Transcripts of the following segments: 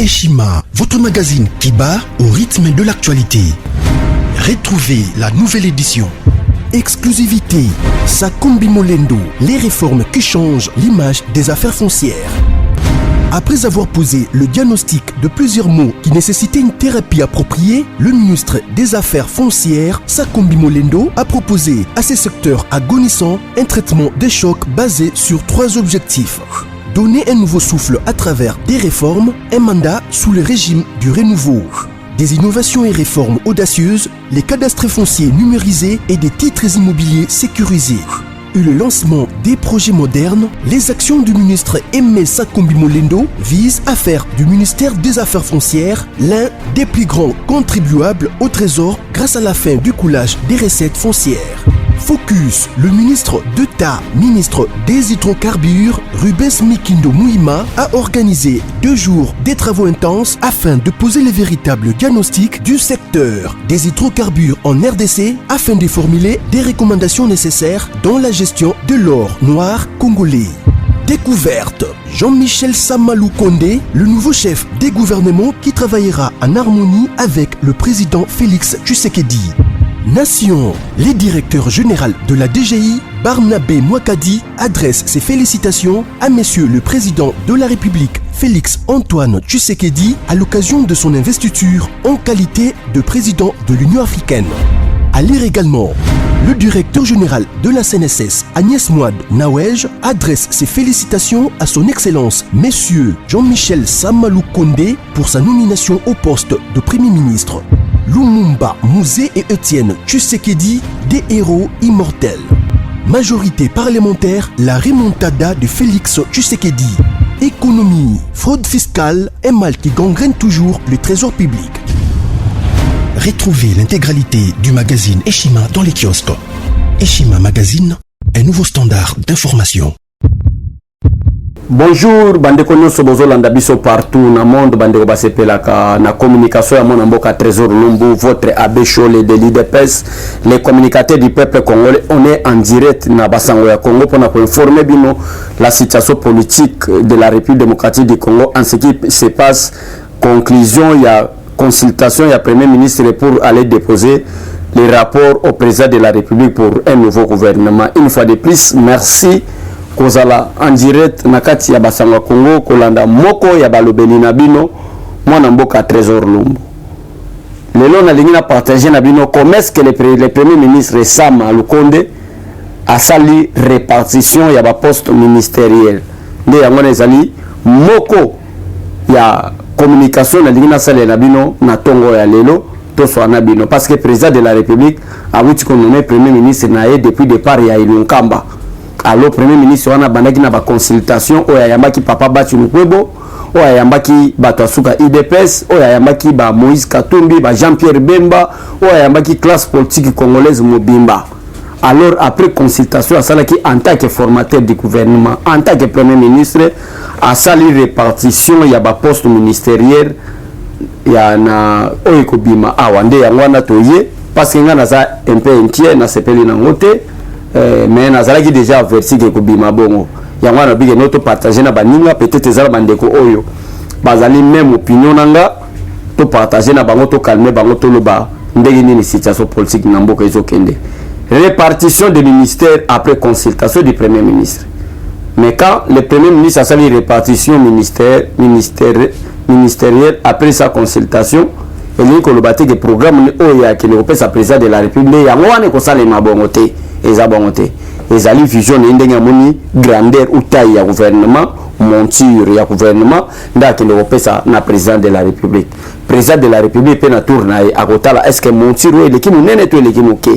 Eshima, votre magazine qui bat au rythme de l'actualité. Retrouvez la nouvelle édition. Exclusivité, Sakumbi Molendo, les réformes qui changent l'image des affaires foncières. Après avoir posé le diagnostic de plusieurs maux qui nécessitaient une thérapie appropriée, le ministre des Affaires foncières, Sakumbi Molendo, a proposé à ces secteurs agonissants un traitement des chocs basé sur 3 objectifs. Donner un nouveau souffle à travers des réformes, un mandat sous le régime du renouveau. Des innovations et réformes audacieuses, les cadastres fonciers numérisés et des titres immobiliers sécurisés. Et le lancement des projets modernes, les actions du ministre Aimé Sakumbi Molendo visent à faire du ministère des Affaires foncières l'un des plus grands contribuables au trésor grâce à la fin du coulage des recettes foncières. Focus, le ministre d'État, ministre des hydrocarbures, Rubens Mikindo Mouima, a organisé 2 jours des travaux intenses afin de poser les véritables diagnostics du secteur des hydrocarbures en RDC afin de formuler des recommandations nécessaires dans la gestion de l'or noir congolais. Découverte, Jean-Michel Samalou Kondé, le nouveau chef des gouvernements qui travaillera en harmonie avec le président Félix Tshisekedi. Nation, le directeur général de la DGI, Barnabé Mwakadi, adresse ses félicitations à Monsieur le Président de la République, Félix Antoine Tshisekedi, à l'occasion de son investiture en qualité de président de l'Union africaine. À lire également, le directeur général de la CNSS, Agnès Mouad Nawej, adresse ses félicitations à son Excellence, Monsieur Jean-Michel Samalou Kondé, pour sa nomination au poste de Premier ministre. Lumumba Mouzé et Étienne Tshisekedi, des héros immortels. Majorité parlementaire, la remontada de Félix Tshisekedi. Économie, fraude fiscale, un mal qui gangrène toujours le trésor public. Retrouvez l'intégralité du magazine Eshima dans les kiosques. Eshima Magazine, un nouveau standard d'information. Bonjour, bandeko nyonso bozolanda biso partout na monde, bandeko basepelaka na communication ya mona mboka Trésor Lumbu, votre abbé Cholé de l'IDPS, les communicateurs du peuple congolais. On est en direct na basango ya Congo pour informer bino la situation politique de la République démocratique du Congo en ce qui se passe. Conclusion, il y a consultation, il y a Premier ministre pour aller déposer les rapports au président de la République pour un nouveau gouvernement. Une fois de plus, merci. Kozala en direct nakati ya basanga Congo kolanda moko ya balobeli na bino mwana mboka Trésor Lumbu. Lelo na lingi na partager na bino comment est-ce que le premier ministre Sama Lukonde a sali répartition ya ba poste ministériel. Nde yango ezali moko ya communication na lingi na sali na bino na tongo ya lelo to so na bino parce que président de la République a wuti ko nommé premier ministre na ye depuis départ ya Ilunkamba. Alors premier ministre wana bandaki na ba consultation oya yambaki papa Bati Lukwebo, oya yambaki bato asuka IDPS, oya yambaki ba Moïse Katumbi, ba Jean-Pierre Bemba, oya yambaki classe politique congolaise Mobimba. Alors après consultation asalaki en tant que formateur du gouvernement, en tant que premier ministre, a sali répartition ya ba poste ministériel ya na oyeko bima awande yangwana toye parce que ngana za un peu entier na sepeli na ngote. Mais nazalaki déjà averti que kobima bongo yango na bige noto partager na baninga peut-être ezala bandeko oyo bazali même opinion nanga to partager na bango to calmer bango to loba ndenge nini situation politique na mboka ezokende. Répartition des ministères après consultation du premier ministre. Mais quand le premier ministre a sali répartition ministérielle après sa consultation, il dit que le bâti que programme oya que le représentant président de la République yango wane ko sala ma bongote. Les alliés vision n'indéga moni grandeur ou taille ya gouvernement monture ya gouvernement ndaki le repesa na président de la République. Président de la République pe na tourna à kotala est-ce que monture ou l'équipe nene to l'équipe ok.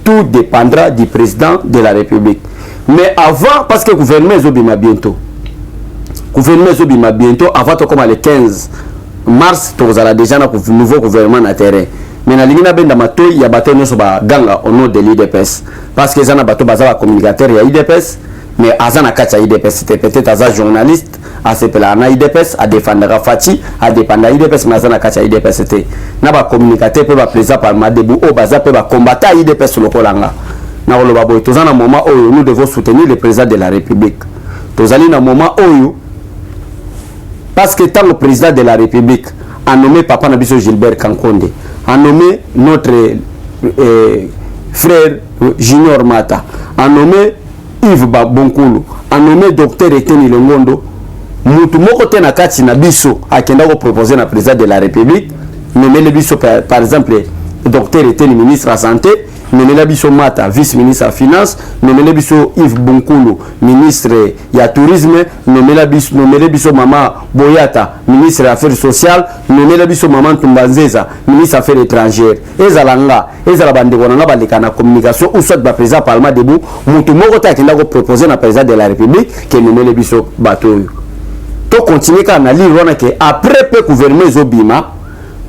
Tout dépendra du président de la République. Mais avant parce que gouvernement zobima bientôt. Gouvernement zobima bientôt avant to comme le 15 mars to zala déjà na nouveau gouvernement na terrain. Mais na lingina benda mato ya bato nyoso ba ganga au nom de l'IDPS parce que zana bato bazala communicateur ya IDPS mais azana kacha IDPS c'était peut-être aza journaliste a sepela na IDPS a défendre Fati a dépendre IDPS mais azana kacha IDPS c'était na ba communicateur pe ba président par Madebu o baza pe ba combattant IDPS lokolanga na koloba boy tozana moment où nous devons soutenir le président de la République tozali na moment où parce que tant le président de la République a nommé Papa Nabiso Gilbert Kankonde, a nommé notre frère Junior Mata, a nommé Yves Bonkulu, a nommé docteur Eteni Longondo, mutu moko te na kati na biso akenda ko proposer na président de la République, nommé le biso par exemple docteur Eteni ministre de la santé, nommé le biso Mata vice-ministre de la finance, nommé le biso Yves Bonkulu ministre ya tourisme, nommé le biso Mama Boyata ministre des affaires sociales, nommé le biso Maman Tumbanzeza ministre des affaires étrangères. Ezalanga bandeko na baleka na communication ou soit ba président parlement debout mutu moko ta kenda ko proposer na président de la République que nommé le biso bato. To continuer ka na lire wana ke après pe gouvernement zobima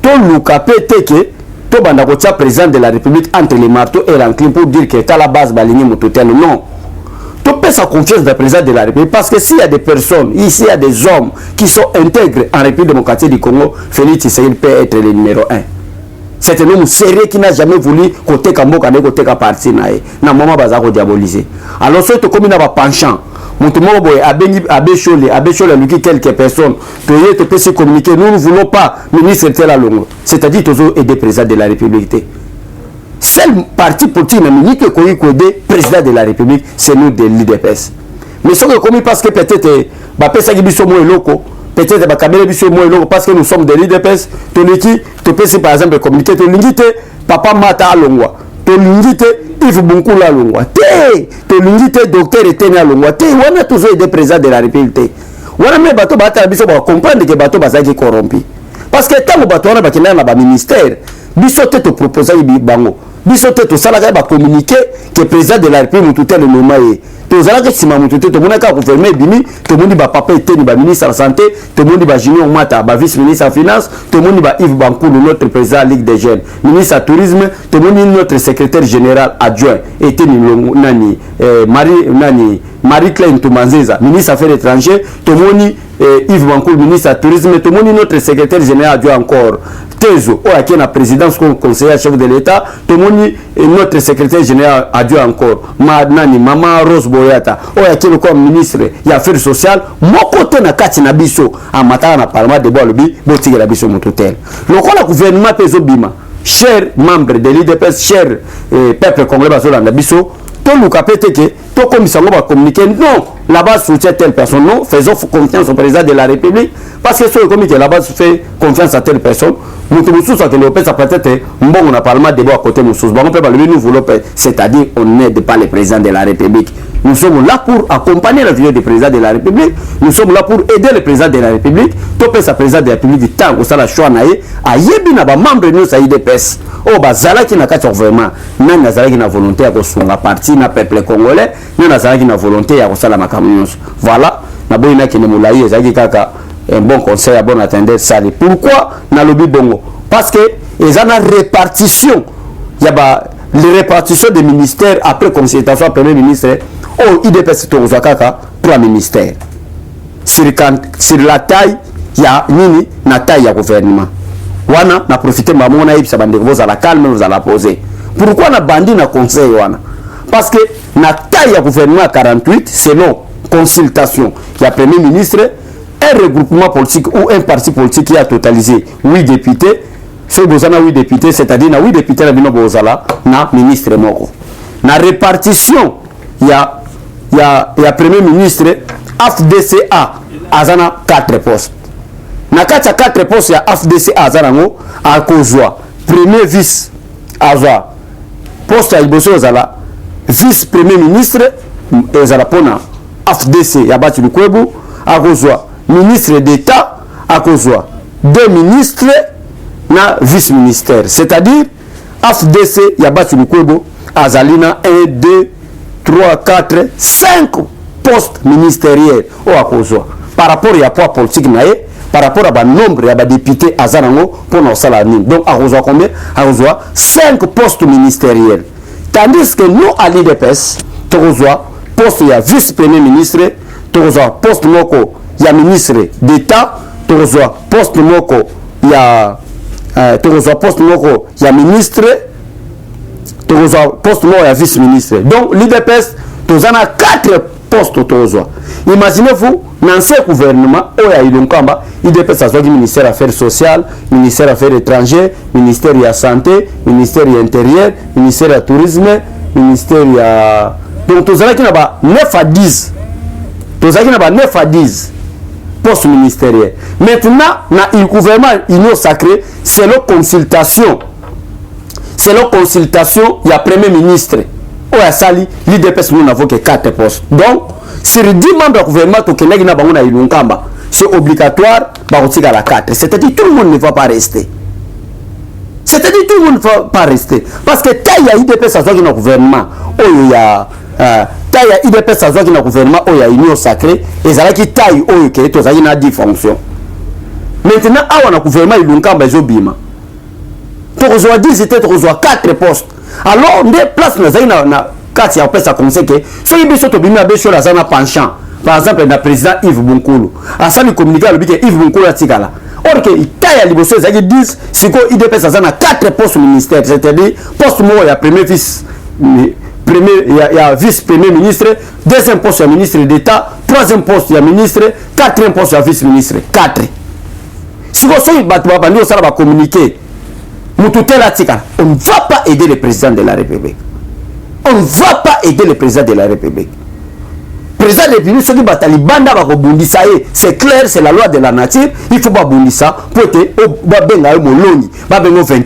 to luka pete ke to banda ko tia président de la République entre les marteaux et l'enclume pour dire que ta la base baligné mututel. Non, to peut sa confiance dans le président de la République, parce que s'il y a des personnes ici, il y a des hommes qui sont intègres en République démocratique du Congo, Félix Tshisekedi peut être le numéro 1. C'est un homme sérieux qui n'a jamais voulu côté Kamboka côté parti na moment bazako diaboliser. Alors ce to comme na ba penchant Montumo boy abechole luki quelques personnes toye te peut se communiquer. Nous ne voulons pas ministre tel à longue, c'est-à-dire toujours aider président de la République. Seul parti politique na minute ko aider président de la République, c'est nous de l'IDPS. Mais ce que commis parce que peut-être ba pesa ki biso mo eloko, peut-être ba kamele biso mo eloko parce que nous sommes de l'IDPS, to liki te peut par exemple communiquer to lingite papa Mata Alongwa, to lingite Yves Bonkulu Alongwa, to lingite docteur Eteni Alongwa, wana toujours aider président de la République. Wana me bato bata biso ba comprendre que bato bazaki corrompu. Parce que tant bato wana bakina na ba ministère, biso te to proposer bango. Biso te to sala ba communiquer que président de la République tout le nommé. To zala que sima mutu te to mona ka gouvernement bimi, to moni ba papa Eteni ba ministre de la santé, to moni ba Junior Mata ba vice-ministre de la finance, to moni ba Yves Bonkulu notre président Ligue des jeunes, ministre du tourisme, to moni notre secrétaire général adjoint Eteni nani Marie-Claire Ntumanzeza, ministre des affaires étrangères, to moni Yves Bonkulu ministre du tourisme, to moni notre secrétaire général adjoint encore Tezo ou à la présidence comme conseiller chef de l'État, to moni notre secrétaire général adjoint encore Maman Rose Boyata ou à qui comme ministre des affaires sociales, mon côté na kati na biso en matin na parlement de Bolobi, botige la biso mototel. Le gouvernement peso bima, chers membres de l'IDPS, chers peuple congolais basola na biso, to luka pete ke to commission va communiquer non, la base soutient telle personne, non, faisons confiance au président de la République, parce que sur le comité la base fait confiance à telle personne. Nous sommes que l'OPS a peut-être bon on a parlement débat à côté de nous, nous voulons, c'est-à-dire on n'aide pas le président de la République. Nous sommes là pour accompagner la vie du président de la République. Nous sommes là pour aider le président de la République. Tout le président de la République du temps où ça la choix naé a yebi na ba membre nous ça IDPS. Oh bazala qui n'a pas vraiment nan nazala qui na volonté à la partie na peuple congolais, nan nazala qui na volonté à ça la makamunos. Voilà, na boina qui ne moulaye ezaki kaka un bon conseil à bon attendre ça. Pourquoi na lobby bongo? Parce que ils ont une répartition. Il y a les répartitions des ministères après consultation premier ministre. Oh, IDPS Tozakaka, 3 ministères. Sur la taille, il y a nini na taille ya gouvernement. Wana na profiter mamona ibisa bande vous à la calme vous à la poser. Pourquoi na bandi na conseil wana? Parce que na taille ya gouvernement 48 selon consultation, il y a premier ministre, un regroupement politique ou un parti politique qui a totalisé 8 députés. Ce bozana 8 députés, c'est-à-dire na 8 députés na bino bozala na ministre moko. Na répartition, il y a premier ministre AFDCA azana 4 postes. Na 4 postes ya AFDCA azana ngo a kozwa premier vice azwa poste ya iboso azala vice premier ministre ezala pona AFDC ya bati lukwebu a kozwa ministre d'État a kozwa 2 ministres na vice ministère, c'est-à-dire AFDC ya bati lukwebu azalina 1 2 3, 4, 5 postes ministériels au Akozwa. Par rapport à poids politique, par rapport à nombre de députés à Zanango pour nos salariés. Donc, Akozwa combien? Akozwa 5 postes ministériels. Tandis que nous, à l'IDPS, Akozwa poste il y a vice-premier ministre, Akozwa poste moko il y a ministre d'État, Akozwa poste moko il y a ministre. Poste mort et vice-ministre. Donc l'IDPS, nous avons 4 poste tozwa. Imaginez-vous dans ce gouvernement oya ilunkamba IDPS azwaki ministère des affaires sociales, ministère des affaires étrangères, ministère de la santé, ministère de l'intérieur, ministère du tourisme, ministère de donc tozalaki na ba 9 à 10. Tozalaki na ba 9 à 10 postes ministériels. Maintenant na le gouvernement union sacré selon consultation. Selon consultation, il y a premier ministre. Oya sali l'IDPS nous n'avons que 4 postes. Donc sur 10 membres du gouvernement, c'est obligatoire à la 4. C'est-à-dire tout le monde ne va pas rester. C'est-à-dire tout le monde ne va pas rester. Parce que il y a IDPS dans le gouvernement, il y a IDPS dans le gouvernement, il y a union sacrée, et ça qui taille, il y a 10 fonctions. Maintenant, dans le gouvernement, il y a bima. Tu reçois 10, tu reçois 4 postes. Alors, on déplace quand il y a un conseil que ceux qui sont obligés à faire des penchant. Par exemple, le président Yves Bonkolo. À ça, il communique avec Yves Bonkolo à Tigala. Or, que il taille à l'Ibosso, ils disent c'est quoi IDPS à 4 postes ministères. C'est-à-dire, poste moi, il y a premier vice. Il y a vice-premier ministre, deuxième poste, il y a ministre d'État, troisième poste, il y a ministre, quatrième poste, il y a vice-ministre. 4. Si vous avez communiqué, on ne va pas aider le président de la République. On ne va pas aider le président de la République. Le président de la République, ceux qui battent les bandes, c'est clair, c'est la loi de la nature. Il faut pas bondir ça pour que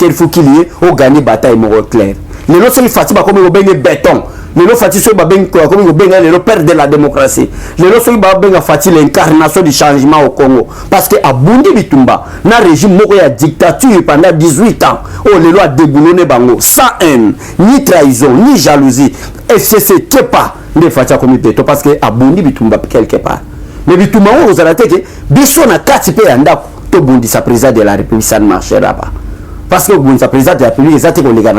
il faut qu'il y ait au gagner bataille clair. Les lois sont fatigues comme le béton. Les lois fatigues sont comme le père de la démocratie. Les lois sont fatigues l'incarnation du changement au Congo. Parce que à Bundi Bitumba, dans le régime de dictature pendant 18 ans, les lois déboulonnées bango, sans haine, ni trahison, ni jalousie. Et c'est que pas de fatigues comme béton parce que à Bundi Bitumba quelque part. Mais Bitumba, vous avez dit que Bissot n'a qu'à tiper un dako, tout Bundi sa président de la République, ça ne marchera pas. Parce que vous êtes président de la République, ils ont les gars,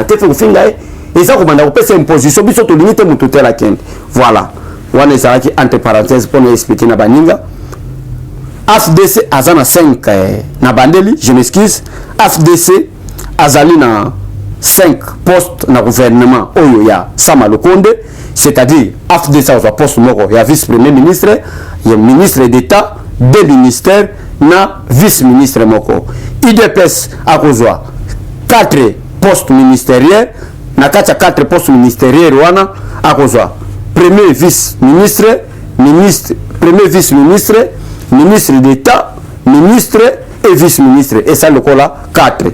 et ça, vous avez une position, vous avez limité mon total à 15. Voilà. On est entre parenthèses pour nous expliquer na baninga. AFDC a 5 na bandeli, je m'excuse. AFDC a 5 postes na gouvernement. Il y a Sama Lokonde, c'est-à-dire AFDC a un poste, il y a vice-premier ministre, il y a ministre d'État, 2 ministères, na vice-ministre moko. IDPS a 4 postes ministériels. Na 4 postes ministériels wana akozwa premier vice-ministre, premier vice-ministre, ministre d'État, ministre et vice-ministre. Et ça le cola 4.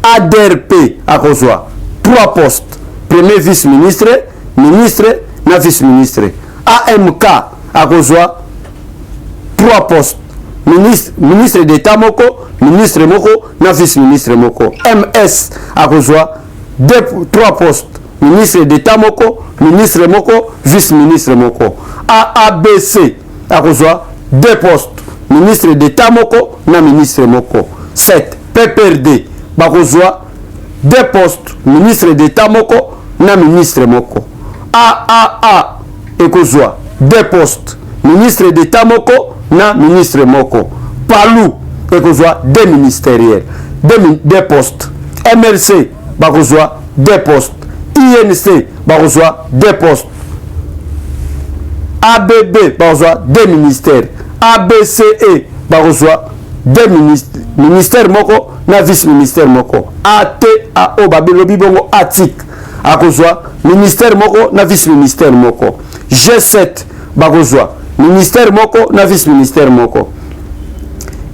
ADRP akozwa 3 postes, premier vice-ministre, ministre na vice-ministre. AMK akozwa 3 postes, ministre d'État moko, ministre moko na vice-ministre moko. MS akozwa 3 postes, ministre d'État moko, ministre moko, vice-ministre moko. AABC a reçoit 2 postes, ministre d'État moko, na ministre moko. 7. PPRD a reçoit 2 postes, ministre d'État moko, na ministre moko. AAA a reçoit 2 postes, ministre d'État moko, na ministre moko. PALU a reçoit 2 ministériels, 2 postes. MLC a reçoit 2 postes. INC a reçoit 2 postes. ABB a reçoit 2 ministères. ABCE a reçoit 2 ministères moko na vice-ministère moko. ATAO Babilobi bongo ATIC a reçoit ministère moko na vice-ministère moko. G7 a reçoit ministère moko na vice-ministère moko.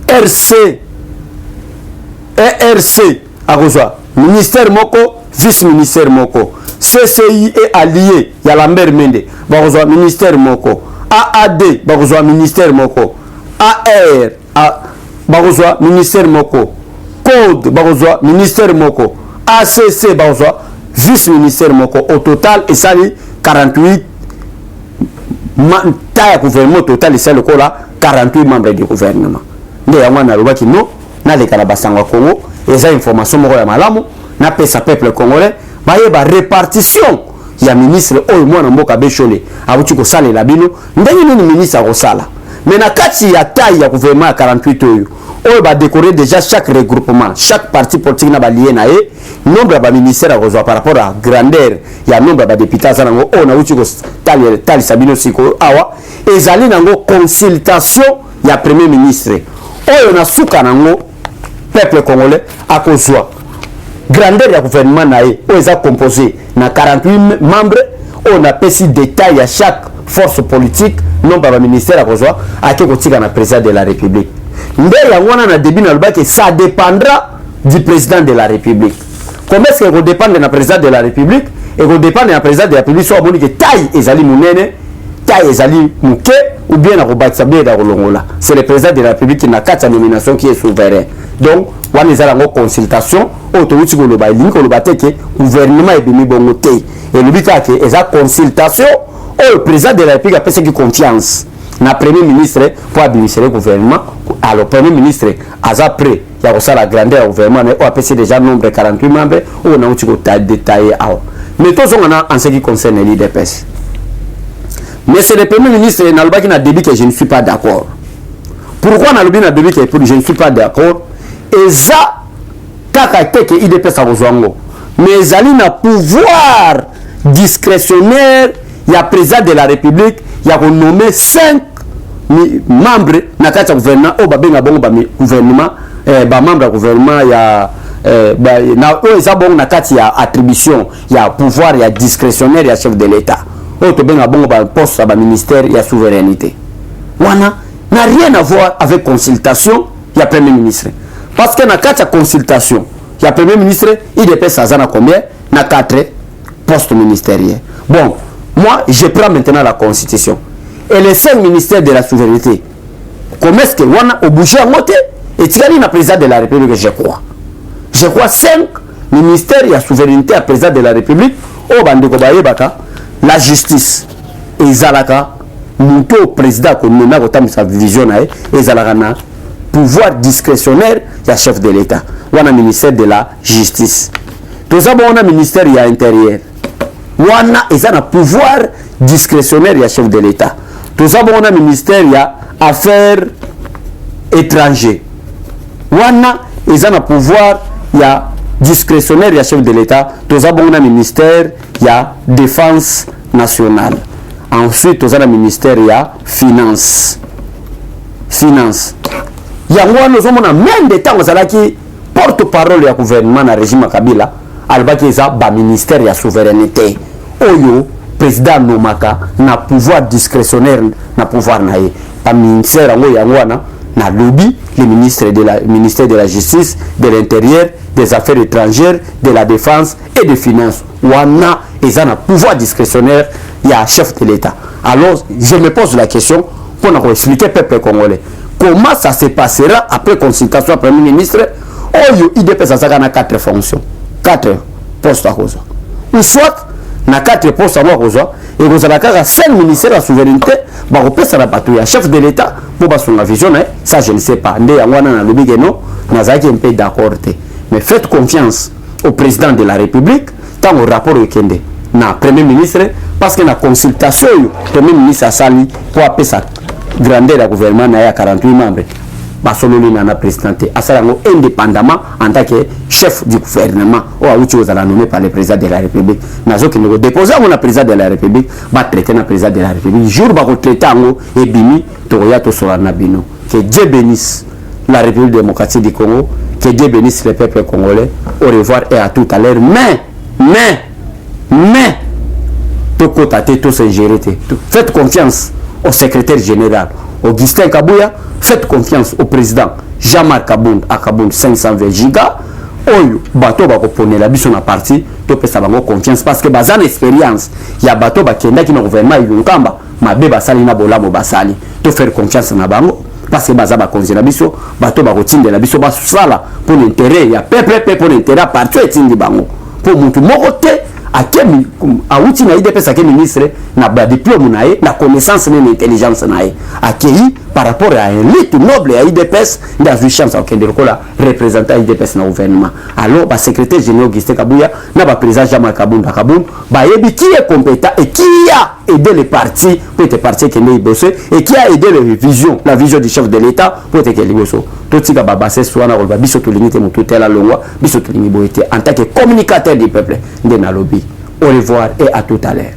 ERC a reçoit ministère moko, vice-ministère moko. CCI est allié, il y a la mère Mende, va reçoit ministère moko. AAD va reçoit ministère moko. AR va reçoit ministère moko. Code va reçoit ministère moko. ACC va reçoit vice-ministère moko. Au total, et ça 48 taille gouvernement total, et ça le là 48 membres du gouvernement. Mais il y a un loi qui non, na les Kalabasanga Congo. Et ça, information, na pesa peuple congolais, ba répartition. Il y a ministre, moi, na mboka bechole, abuti ko sala la bino, ndenge nini ministre ko sala. Mais na kati ya taille ya gouvernement 48 oyo, on va décorer déjà chaque regroupement, chaque parti politique n'a pas lié na e, nombre de ministères à rejoindre par rapport à grandeur, il y a nombre de députés à Zanango, on a eu Tali Sabino Siko, awa, et Zali nango consultation, il y a premier ministre. On a souka nango, peuple congolais, à cause grandeur du gouvernement na e, on est composé na 48 membres, on a précis détail à chaque force politique, nombre de ministères à rejoindre, à qui on tire na président de la République. Ça dépendra du président de la République. Comment est-ce que dépend du président de la République et qu'on dépend du président de la République soit bon que taille ezali munene, taille ezali muke ou bien na robatsa bien da rolongola. C'est le président de la République qui n'a quatre nominations qui est souverain. Donc, on est en consultation, autorité ko loba linko loba teke gouvernement et bimi bongote. Et le but est que eza consultation au président de la République a fait confiance. Na premier ministre pour administrer le gouvernement, alors premier ministre a prêt il y a la grandeur du gouvernement on a passé déjà nombre de 48 membres on a eu détaillé mais tous en ce qui concerne l'IDPS. Mais c'est le premier ministre Nalba qui n'a dit que je ne suis pas d'accord. Pourquoi Nalba n'a dit que je ne suis pas d'accord? Et ça kakate que IDPS a besoin mais Zali n'a pouvoir discrétionnaire, il y a président de la République, il y a nommé 5 membres na kati ya gouvernement au babenga bongo ba gouvernement ba membre gouvernement ya na eza bongo na kati ya attribution ya pouvoir ya discrétionnaire ya chef de l'état o to benga bongo ba poste ba ministère ya souveraineté wana n'a rien à voir avec consultation ya premier ministre parce que na kati ya consultation ya premier ministre il dépasse azana combien na 4 postes ministériels. Bon, moi je prends maintenant la constitution et les 5 ministères de la souveraineté. Comment est-ce que on a obligé à monter et tu gagnes le président de la République, je crois. Je crois 5 ministères de la souveraineté à président de la République au bandeko bayebaka la justice et zalaka monto président ko nena ko tam sa vision na et zalaka na pouvoir discrétionnaire ya chef de l'état. On a ministère de la justice. Tout ça on a ministère ya intérieur. Wana eza na pouvoir discrétionnaire ya chef de l'état. Tout ça on a ministère ya affaires étrangères. Wana eza na pouvoir ya discrétionnaire ya chef de l'état. Tout ça on a ministère ya défense nationale. Ensuite tout ça na ministère ya finance. Yango nous sommes même des temps qui porte-parole ya gouvernement na régime Kabila. Albaki eza ba ministère ya souveraineté oyo président nomaka na pouvoir discrétionnaire na pouvoir na ye pa ministère yango wana na lobby le ministère de la justice, de l'intérieur, des affaires étrangères, de la défense et des finances wana eza na pouvoir discrétionnaire ya chef de l'état. Alors je me pose la question pour expliquer peuple congolais comment ça se passera après consultation du premier ministre oyo IDPS azaka na 4 fonctions. 4 postes à cause. Ou soit, na 4 postes à cause, et vous avez 5 ministères de la souveraineté, bah, vous pouvez la patrouille. Chef de l'État, pour son vision, ça je ne sais pas. Ndé yangwana na lobi geno, na zaki un peu d'accord. Mais faites confiance au président de la République, tant au rapport au Kende, na premier ministre, parce que la consultation, le premier ministre a sali pour appeler sa grandeur du gouvernement, na 48 membres. Basololi nana présidenté asalango indépendamment en tant que chef du gouvernement ou a outi ozala nommé par le président de la République nazo ki ngo déposer mon président de la République ba traiter na président de la République jour ba ko traiter ngo et bimi to ya to sora na bino. Que Dieu bénisse la République démocratique du Congo, que Dieu bénisse le peuple congolais. Au revoir et à tout à l'heure. Mais to kotate to s'ingérer. Faites confiance au secrétaire général Augustin Kabouya, faites confiance au président Jean-Marc Kabound à Kabound 520 gigas. Oyo bateau ba kopone la biso na parti to pesa bango confiance parce que bazan expérience ya bateau ba kenda ki na gouvernement yukamba mabe basali na bolamo basali to faire confiance na bango parce que baza ba konzi na biso bateau ba kotinde la biso ba sala pour l'intérêt ya peuple pour l'intérêt partout etindi bango pour mutu mokote akemi auti na IDPS ake ministre na ba diplôme nae na connaissance na intelligence nae akei par rapport à un élite noble à IDPS dans une chance au Kende la représentant IDPS na gouvernement alors ba secrétaire général Augustin Kabuya na ba président Jean-Marc Kabunda Kabund ba yebi qui est compétent et qui a aidé les partis pour être parti qui n'est bossé et qui a aidé la vision du chef de l'État pour être qu'il bosso tout ce qui va passer soit na ba biso to limite mo tout la longwa biso to limite boité en tant que communicateur du peuple de na lobby. Au revoir et à tout à l'heure.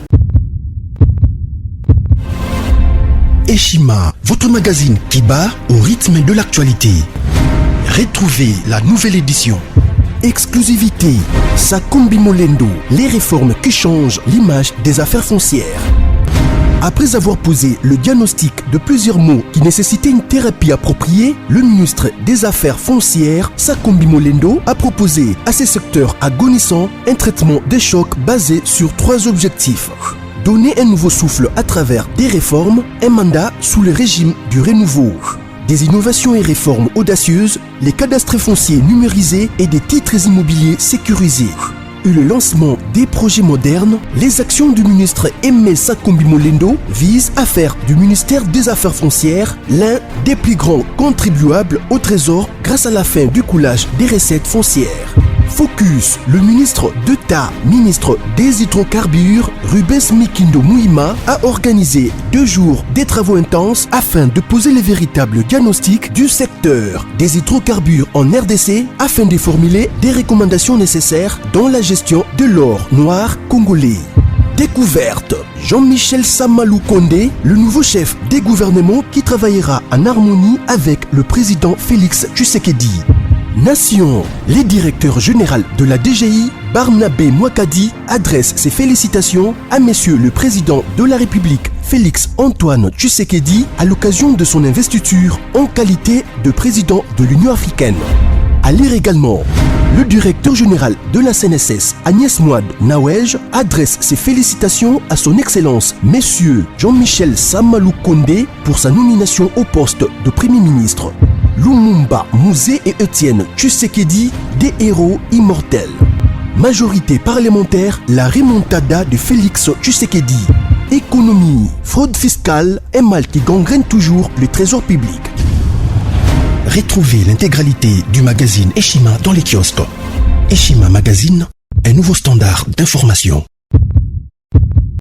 Eshima, votre magazine qui bat au rythme de l'actualité. Retrouvez la nouvelle édition. Exclusivité, Sakombi Molendo, les réformes qui changent l'image des affaires foncières. Après avoir posé le diagnostic de plusieurs maux qui nécessitaient une thérapie appropriée, le ministre des Affaires foncières, Sakombi Molendo, a proposé à ces secteurs agonissants un traitement des chocs basé sur 3 objectifs. Donner un nouveau souffle à travers des réformes, un mandat sous le régime du renouveau. Des innovations et réformes audacieuses, les cadastres fonciers numérisés et des titres immobiliers sécurisés. Et le lancement des projets modernes, les actions du ministre Aimé Sakombi Molendo visent à faire du ministère des Affaires foncières l'un des plus grands contribuables au trésor grâce à la fin du coulage des recettes foncières. Focus, le ministre d'État, ministre des hydrocarbures, Rubens Mikindo Mouima, a organisé 2 jours des travaux intenses afin de poser les véritables diagnostics du secteur des hydrocarbures en RDC afin de formuler des recommandations nécessaires dans la gestion de l'or noir congolais. Découverte, Jean-Michel Samalou Kondé, le nouveau chef des gouvernements qui travaillera en harmonie avec le président Félix Tshisekedi. Nation, les directeurs généraux de la DGI, Barnabé Mouakadi, adresse ses félicitations à Monsieur le Président de la République, Félix Antoine Tshisekedi, à l'occasion de son investiture en qualité de président de l'Union africaine. À lire également, le directeur général de la CNSS, Agnès Mouad Nawej, adresse ses félicitations à son Excellence, Monsieur Jean-Michel Samalou Kondé, pour sa nomination au poste de Premier ministre. Lumumba Mouzé et Étienne Tshisekedi, des héros immortels. Majorité parlementaire, la remontada de Félix Tshisekedi. Économie, fraude fiscale, un mal qui gangrène toujours le trésor public. Retrouvez l'intégralité du magazine Eshima dans les kiosques. Eshima Magazine, un nouveau standard d'information.